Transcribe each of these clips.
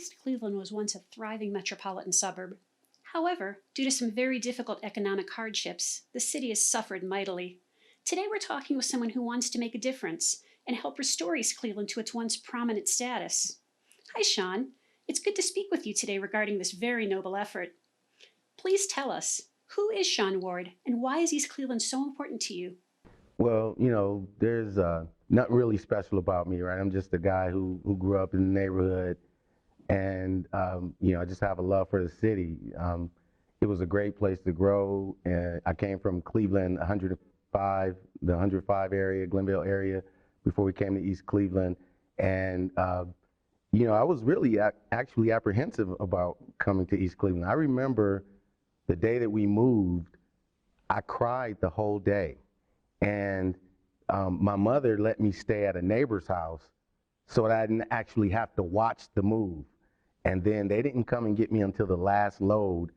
East Cleveland was once a thriving metropolitan suburb. However, due to some very difficult economic hardships, the city has suffered mightily. Today we're talking with someone who wants to make a difference and help restore East Cleveland to its once prominent status. Hi, Sean. It's good to speak with you today regarding this very noble effort. Please tell us, who is Sean Ward and why is East Cleveland so important to you? Well, there's nothing really special about me, right? I'm just a guy who grew up in the neighborhood, and I just have a love for the city. It was a great place to grow, and I came from Cleveland, 105, the 105 area, Glenville area, before we came to East Cleveland, and I was really actually apprehensive about coming to East Cleveland. I remember the day that we moved, I cried the whole day. And my mother let me stay at a neighbor's house so that I didn't actually have to watch the move. And then they didn't come and get me until the last load.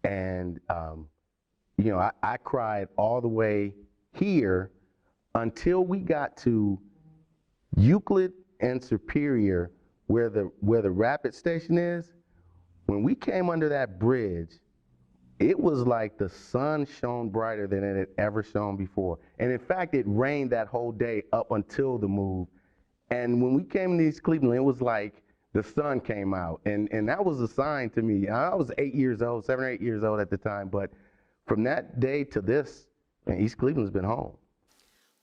And, I cried all the way here until we got to Euclid and Superior, where the rapid station is. When we came under that bridge, it was like the sun shone brighter than it had ever shone before. And in fact, it rained that whole day up until the move. And when we came to East Cleveland, it was like the sun came out. And that was a sign to me. I was 8 years old, 7 or 8 years old at the time. But from that day to this, man, East Cleveland's been home.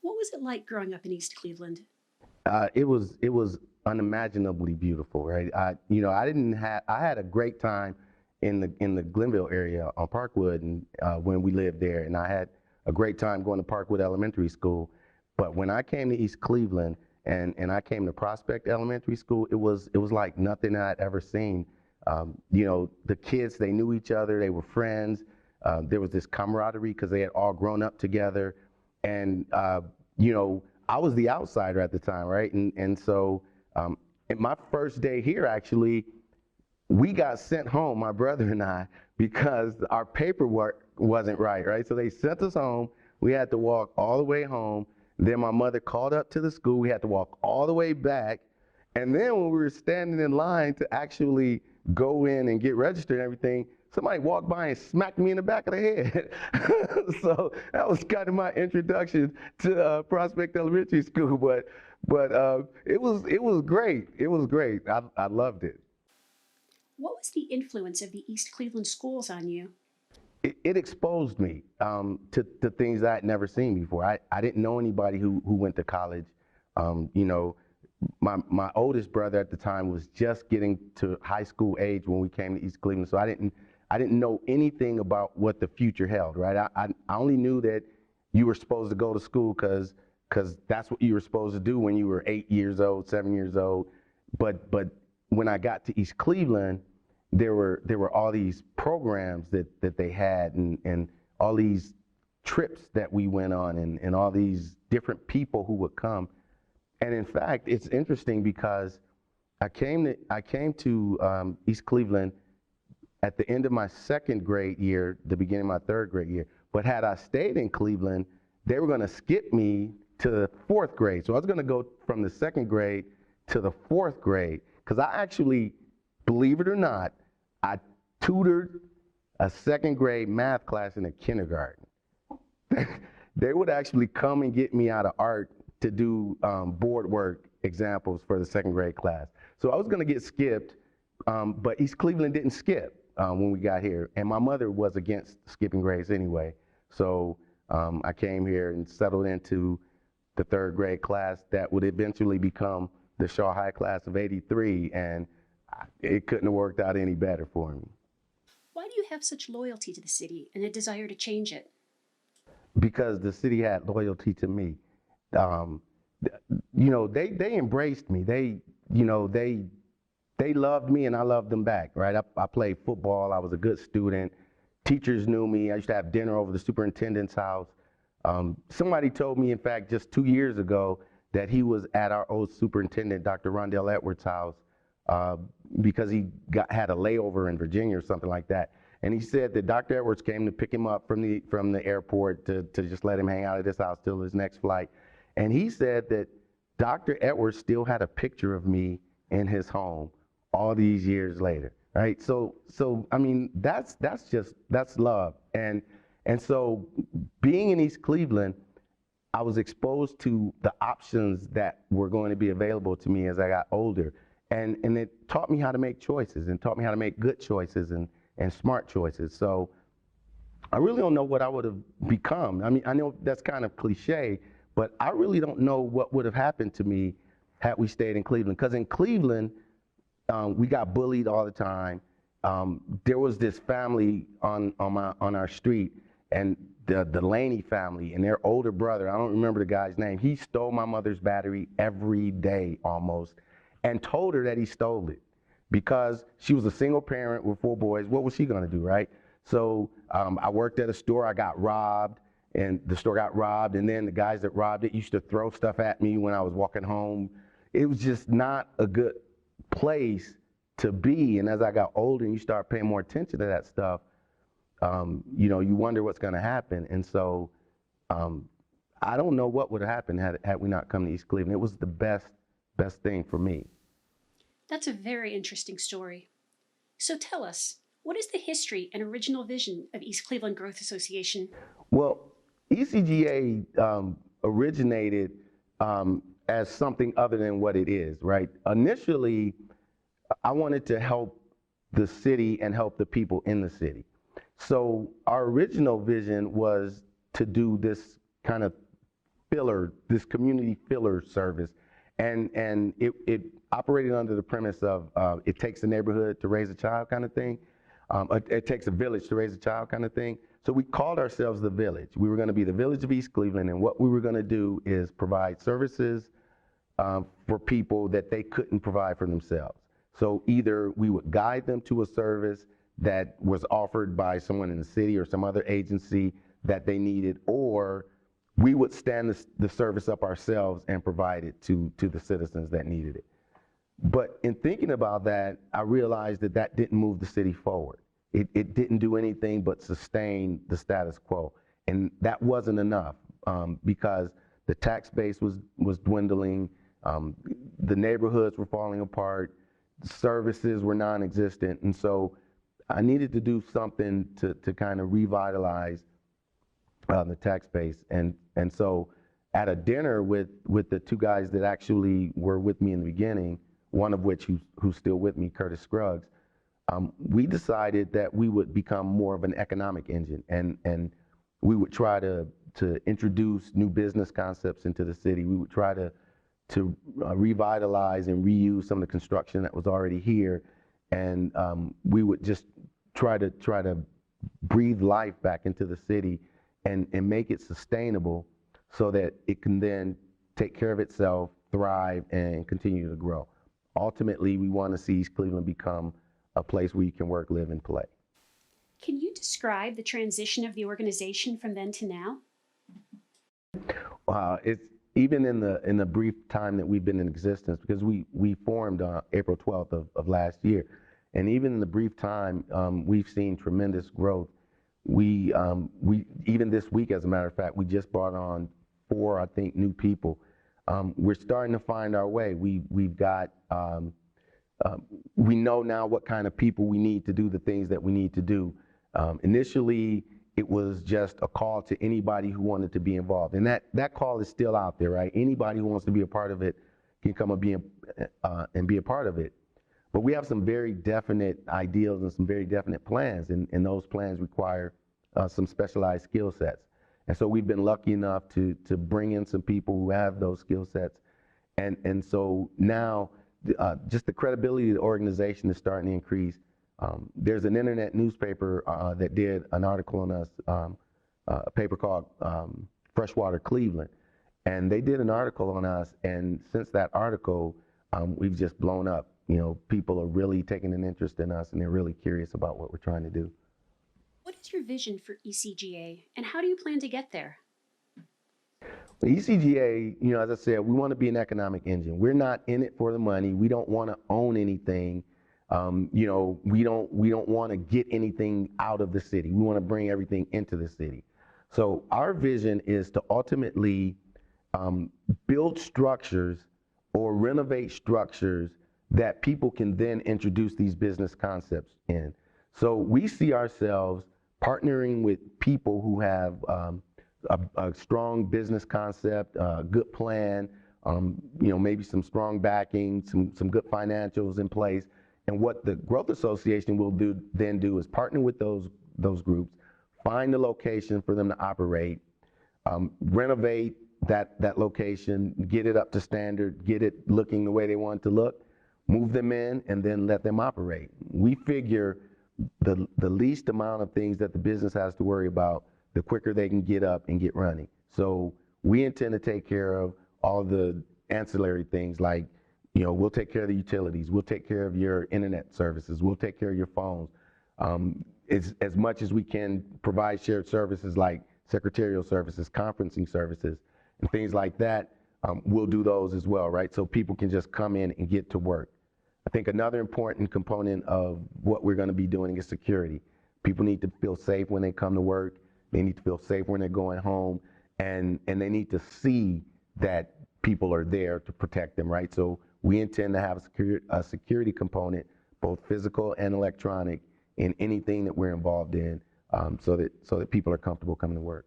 What was it like growing up in East Cleveland? It was unimaginably beautiful, right? I had a great time in the Glenville area on Parkwood, and when we lived there, and I had a great time going to Parkwood Elementary School. But when I came to East Cleveland and I came to Prospect Elementary School, it was like nothing I'd ever seen. The kids, they knew each other, they were friends. There was this camaraderie because they had all grown up together, and I was the outsider at the time, right? And so in my first day here, actually, we got sent home, my brother and I, because our paperwork wasn't right? So they sent us home. We had to walk all the way home. Then my mother called up to the school. We had to walk all the way back. And then when we were standing in line to actually go in and get registered and everything, somebody walked by and smacked me in the back of the head. So that was kind of my introduction to Prospect Elementary School. But it was great. It was great. I loved it. What was the influence of the East Cleveland schools on you? It exposed me to things I had never seen before. I didn't know anybody who went to college. My oldest brother at the time was just getting to high school age when we came to East Cleveland, so I didn't know anything about what the future held, right? I only knew that you were supposed to go to school because that's what you were supposed to do when you were 8 years old, 7 years old. But when I got to East Cleveland, there were all these programs that they had and all these trips that we went on and all these different people who would come. And in fact, it's interesting because I came to East Cleveland at the end of my second grade year, the beginning of my third grade year. But had I stayed in Cleveland, they were going to skip me to the fourth grade. So I was going to go from the second grade to the fourth grade because I actually, believe it or not, I tutored a second grade math class in a kindergarten. They would actually come and get me out of art to do board work examples for the second grade class. So I was going to get skipped, but East Cleveland didn't skip when we got here. And my mother was against skipping grades anyway. So I came here and settled into the third grade class that would eventually become the Shaw High class of '83. And it couldn't have worked out any better for me. Why do you have such loyalty to the city and a desire to change it? Because the city had loyalty to me. They embraced me. They loved me and I loved them back, right? I played football. I was a good student. Teachers knew me. I used to have dinner over the superintendent's house. Somebody told me, in fact, just 2 years ago that he was at our old superintendent, Dr. Rondell Edwards' house, because he had a layover in Virginia or something like that. And he said that Dr. Edwards came to pick him up from the airport to just let him hang out at his house till his next flight. And he said that Dr. Edwards still had a picture of me in his home all these years later, right? So I mean, that's love. And so being in East Cleveland, I was exposed to the options that were going to be available to me as I got older. And it taught me how to make choices and taught me how to make good choices and smart choices. So I really don't know what I would have become. I mean, I know that's kind of cliche, but I really don't know what would have happened to me had we stayed in Cleveland. Because in Cleveland, we got bullied all the time. There was this family on our street, and the Laney family and their older brother, I don't remember the guy's name, he stole my mother's battery every day almost, and told her that he stole it because she was a single parent with 4 boys. What was she gonna do, right? So I worked at a store, I got robbed, and the store got robbed, and then the guys that robbed it used to throw stuff at me when I was walking home. It was just not a good place to be. And as I got older and you start paying more attention to that stuff, you know, you wonder what's going to happen. And so I don't know what would have happened had we not come to East Cleveland. It was the best thing for me. That's a very interesting story. So tell us, what is the history and original vision of East Cleveland Growth Association? Well, ECGA originated as something other than what it is, right? Initially, I wanted to help the city and help the people in the city. So our original vision was to do this kind of filler, this community filler service. And it operated under the premise of it takes a neighborhood to raise a child kind of thing. It takes a village to raise a child kind of thing. So we called ourselves the Village. We were going to be the Village of East Cleveland, and what we were going to do is provide services for people that they couldn't provide for themselves. So either we would guide them to a service that was offered by someone in the city or some other agency that they needed, or we would stand the service up ourselves and provide it to the citizens that needed it. But in thinking about that, I realized that that didn't move the city forward. It didn't do anything but sustain the status quo. And that wasn't enough because the tax base was dwindling, the neighborhoods were falling apart, services were non-existent. And so I needed to do something to kind of revitalize the tax base. And so at a dinner with the 2 guys that actually were with me in the beginning, one of which who's still with me, Curtis Scruggs, we decided that we would become more of an economic engine, and we would try to introduce new business concepts into the city. We would try to revitalize and reuse some of the construction that was already here, and we would just try to breathe life back into the city and make it sustainable so that it can then take care of itself, thrive, and continue to grow. Ultimately, we want to see East Cleveland become a place where you can work, live, and play. Can you describe the transition of the organization from then to now? It's even in the brief time that we've been in existence, because we formed April 12th of last year, and even in the brief time, we've seen tremendous growth. We even this week, as a matter of fact, we just brought on 4, I think, new people. We're starting to find our way. We've got we know now what kind of people we need to do the things that we need to do. Initially, it was just a call to anybody who wanted to be involved, and that call is still out there, right? Anybody who wants to be a part of it can come and be a part of it. But we have some very definite ideals and some very definite plans, and those plans require some specialized skill sets. And so we've been lucky enough to bring in some people who have those skill sets, and so now just the credibility of the organization is starting to increase. There's an internet newspaper that did an article on us, a paper called Freshwater Cleveland, and they did an article on us, and since that article, we've just blown up. You know, people are really taking an interest in us, and they're really curious about what we're trying to do. What is your vision for ECGA, and how do you plan to get there? ECGA, you know, as I said, we want to be an economic engine. We're not in it for the money. We don't want to own anything. You know, we don't want to get anything out of the city. We want to bring everything into the city. So our vision is to ultimately build structures or renovate structures that people can then introduce these business concepts in. So we see ourselves partnering with people who have a strong business concept, a good plan, maybe some strong backing, some good financials in place. And what the Growth Association will do is partner with those groups, find the location for them to operate, renovate that location, get it up to standard, get it looking the way they want it to look, move them in, and then let them operate. We figure the least amount of things that the business has to worry about, the quicker they can get up and get running. So we intend to take care of all the ancillary things like, we'll take care of the utilities, we'll take care of your internet services, we'll take care of your phones. As much as we can provide shared services like secretarial services, conferencing services, and things like that, we'll do those as well, right? So people can just come in and get to work. I think another important component of what we're going to be doing is security. People need to feel safe when they come to work. They need to feel safe when they're going home, and they need to see that people are there to protect them, right? So we intend to have a security component, both physical and electronic, in anything that we're involved in, so that people are comfortable coming to work.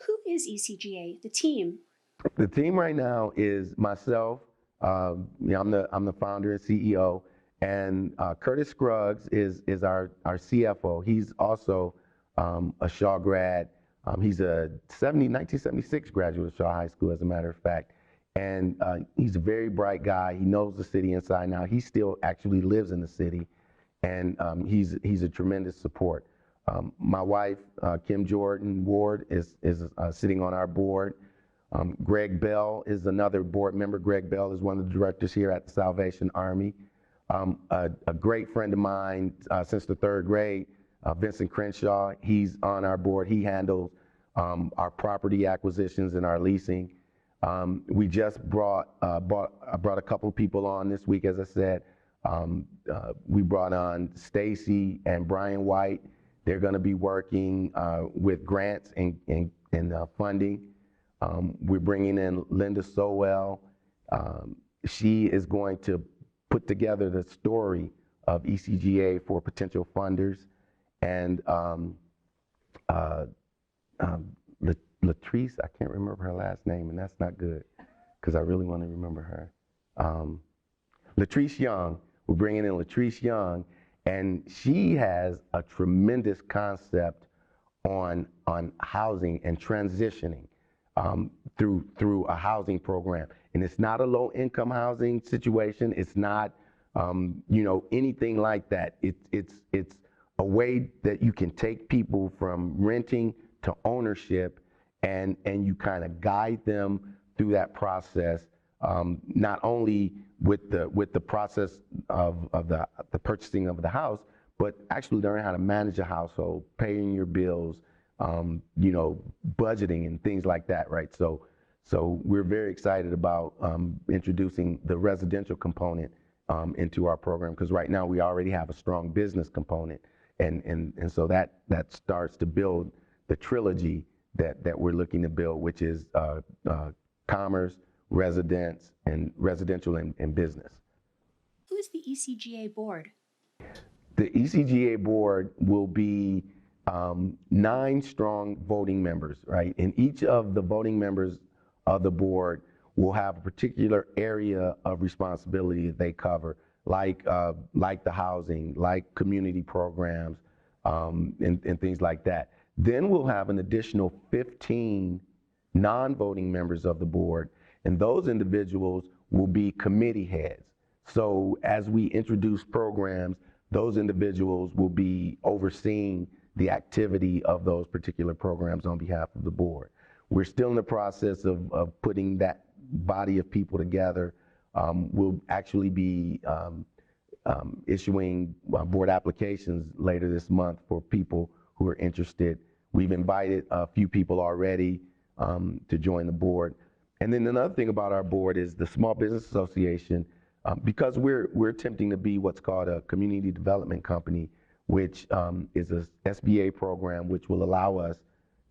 Who is ECGA, the team? The team right now is myself. I'm the founder and CEO, and Curtis Scruggs is our CFO. He's also a Shaw grad. He's a 1976 graduate of Shaw High School, as a matter of fact. And he's a very bright guy. He knows the city inside now. He still actually lives in the city, and he's a tremendous support. My wife, Kim Jordan Ward, is sitting on our board. Greg Bell is another board member. Greg Bell is one of the directors here at the Salvation Army. A great friend of mine since the third grade, Vincent Crenshaw, he's on our board. He handles our property acquisitions and our leasing. We just brought a couple people on this week, as I said. We brought on Stacy and Brian White. They're going to be working with grants and funding. We're bringing in Linda Sowell. She is going to put together the story of ECGA for potential funders. And Latrice, I can't remember her last name, and that's not good because I really want to remember her. Latrice Young, we're bringing in Latrice Young, and she has a tremendous concept on housing and transitioning through a housing program. And it's not a low-income housing situation. It's not, anything like that. It's a way that you can take people from renting to ownership, and you kind of guide them through that process, not only with the process of the purchasing of the house, but actually learn how to manage a household, paying your bills, budgeting and things like that, right? So we're very excited about introducing the residential component into our program, because right now we already have a strong business component, and so that starts to build the trilogy that we're looking to build, which is commerce, residential, and business. Who is the ECGA board? The ECGA board will be 9 strong voting members, right? And each of the voting members of the board will have a particular area of responsibility that they cover, like the housing, like community programs, and things like that. Then we'll have an additional 15 non-voting members of the board, and those individuals will be committee heads. So as we introduce programs, those individuals will be overseeing the activity of those particular programs on behalf of the board. We're still in the process of putting that body of people together. We'll actually be issuing board applications later this month for people who are interested. We've invited a few people already to join the board. And then another thing about our board is the Small Business Association, because we're attempting to be what's called a community development company, which is a SBA program which will allow us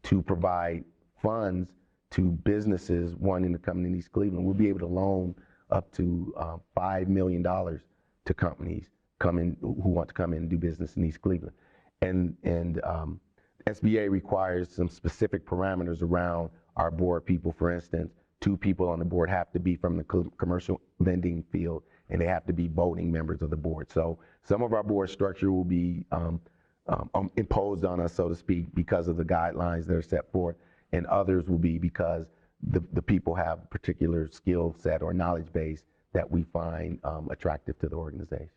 to provide funds to businesses wanting to come to East Cleveland. We'll be able to loan up to $5 million to companies who want to come in and do business in East Cleveland. And SBA requires some specific parameters around our board people. For instance, 2 people on the board have to be from the commercial lending field, and they have to be voting members of the board. So some of our board structure will be imposed on us, so to speak, because of the guidelines that are set forth, and others will be because the people have a particular skill set or knowledge base that we find attractive to the organization.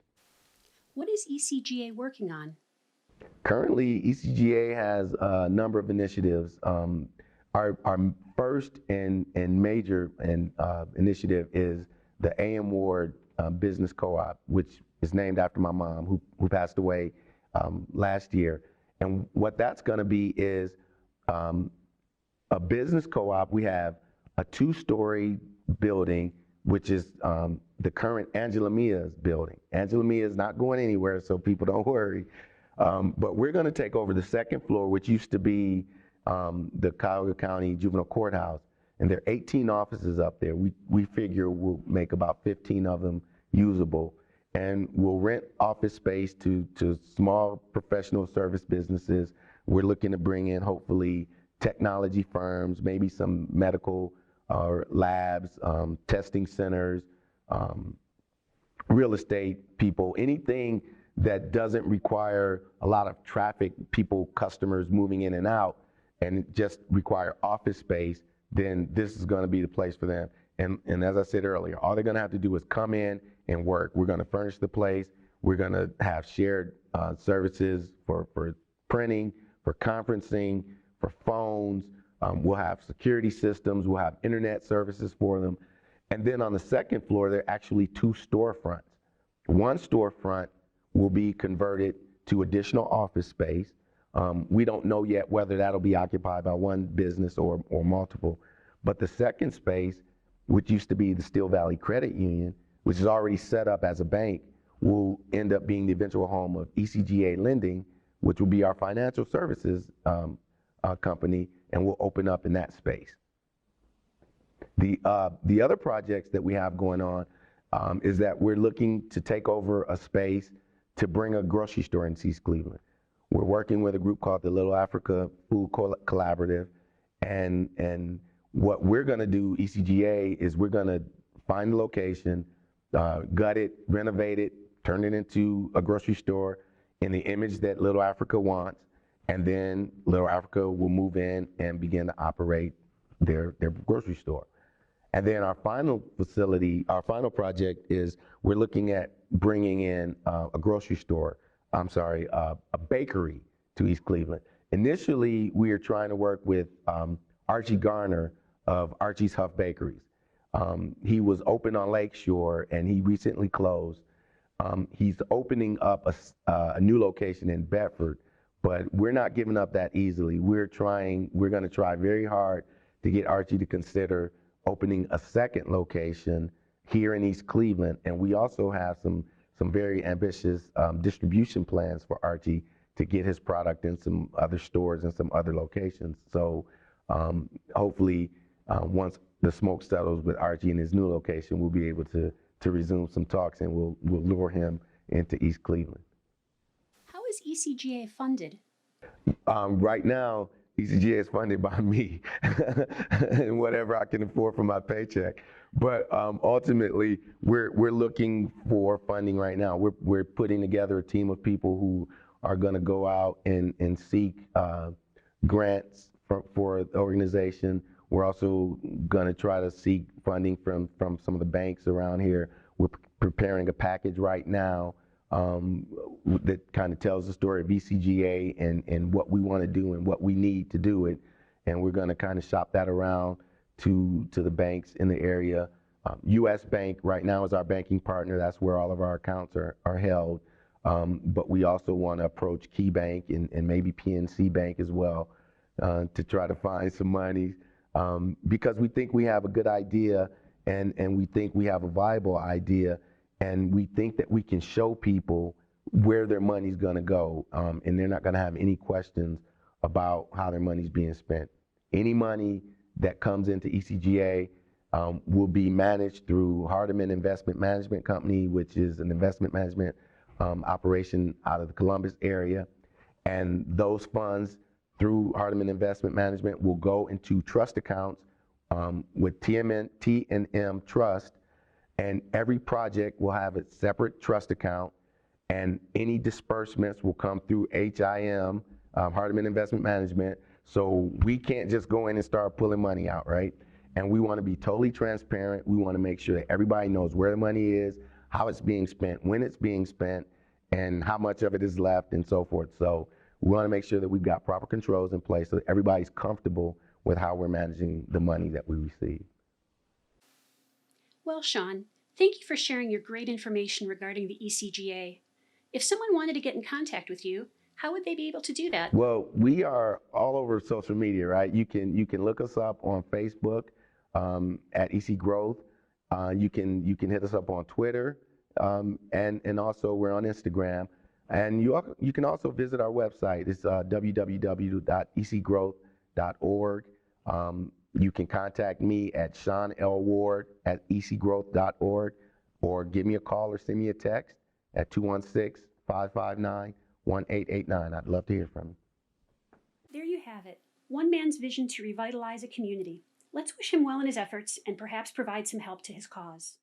What is ECGA working on? Currently, ECGA has a number of initiatives. Our first and major initiative is the AM Ward Business Co-op, which is named after my mom, who passed away last year. And what that's going to be is a business co-op. We have a 2-story building, which is the current Angela Mia's building. Angela Mia is not going anywhere, so people don't worry. But we're going to take over the 2nd floor, which used to be the Cuyahoga County Juvenile Courthouse. And there are 18 offices up there. We figure we'll make about 15 of them usable. And we'll rent office space to small professional service businesses. We're looking to bring in, hopefully, technology firms, maybe some medical labs, testing centers, real estate people, anything that doesn't require a lot of traffic, people, customers moving in and out, and just require office space, then this is going to be the place for them. And as I said earlier, all they're going to have to do is come in and work. We're going to furnish the place. We're going to have shared services for printing, for conferencing, for phones. We'll have security systems. We'll have internet services for them. And then on the 2nd floor, there are actually 2 storefronts. One storefront will be converted to additional office space. We don't know yet whether that'll be occupied by one business or multiple. But the 2nd space, which used to be the Steel Valley Credit Union, which is already set up as a bank, will end up being the eventual home of ECGA Lending, which will be our financial services company, and we'll open up in that space. The other projects that we have going on is that we're looking to take over a space to bring a grocery store in East Cleveland. We're working with a group called the Little Africa Food Collaborative, and what we're going to do, ECGA, is we're going to find the location, gut it, renovate it, turn it into a grocery store in the image that Little Africa wants, and then Little Africa will move in and begin to operate their grocery store. And then our final facility, our final project is we're looking at bringing in a grocery store, a bakery to East Cleveland. Initially, we are trying to work with Archie Garner of Archie's Huff Bakeries. He was open on Lakeshore and he recently closed. He's opening up a new location in Bedford, but we're not giving up that easily. We're going to try very hard to get Archie to consider opening a 2nd location here in East Cleveland. And we also have some very ambitious distribution plans for Archie to get his product in some other stores and some other locations. So hopefully once the smoke settles with Archie in his new location, we'll be able to resume some talks, and we'll lure him into East Cleveland. How is ECGA funded? Right now, ECGA is funded by me and whatever I can afford from my paycheck. But ultimately, we're looking for funding right now. We're putting together a team of people who are going to go out and seek grants for the organization. We're also going to try to seek funding from some of the banks around here. We're preparing a package right now that kind of tells the story of ECGA and what we want to do and what we need to do it. And we're going to kind of shop that around to the banks in the area. U.S. Bank right now is our banking partner. That's where all of our accounts are held. But we also want to approach Key Bank and maybe PNC Bank as well to try to find some money because we think we have a good idea and we think we have a viable idea. And we think that we can show people where their money's going to go, and they're not going to have any questions about how their money's being spent. Any money that comes into ECGA will be managed through Hardeman Investment Management Company, which is an investment management operation out of the Columbus area. And those funds through Hardeman Investment Management will go into trust accounts with T&M Trust, and every project will have a separate trust account, and any disbursements will come through HIM, Hardeman Investment Management. So we can't just go in and start pulling money out, right? And we want to be totally transparent. We want to make sure that everybody knows where the money is, how it's being spent, when it's being spent, and how much of it is left, and so forth. So we want to make sure that we've got proper controls in place so that everybody's comfortable with how we're managing the money that we receive. Well, Sean, thank you for sharing your great information regarding the ECGA. If someone wanted to get in contact with you, how would they be able to do that? Well, we are all over social media, right? You can look us up on Facebook at EC Growth. You can hit us up on Twitter, and also we're on Instagram. And you can also visit our website. It's www.ecgrowth.org. You can contact me at seanlward@ecgrowth.org, or give me a call or send me a text at 216-559-1889. I'd love to hear from you. There you have it. One man's vision to revitalize a community. Let's wish him well in his efforts and perhaps provide some help to his cause.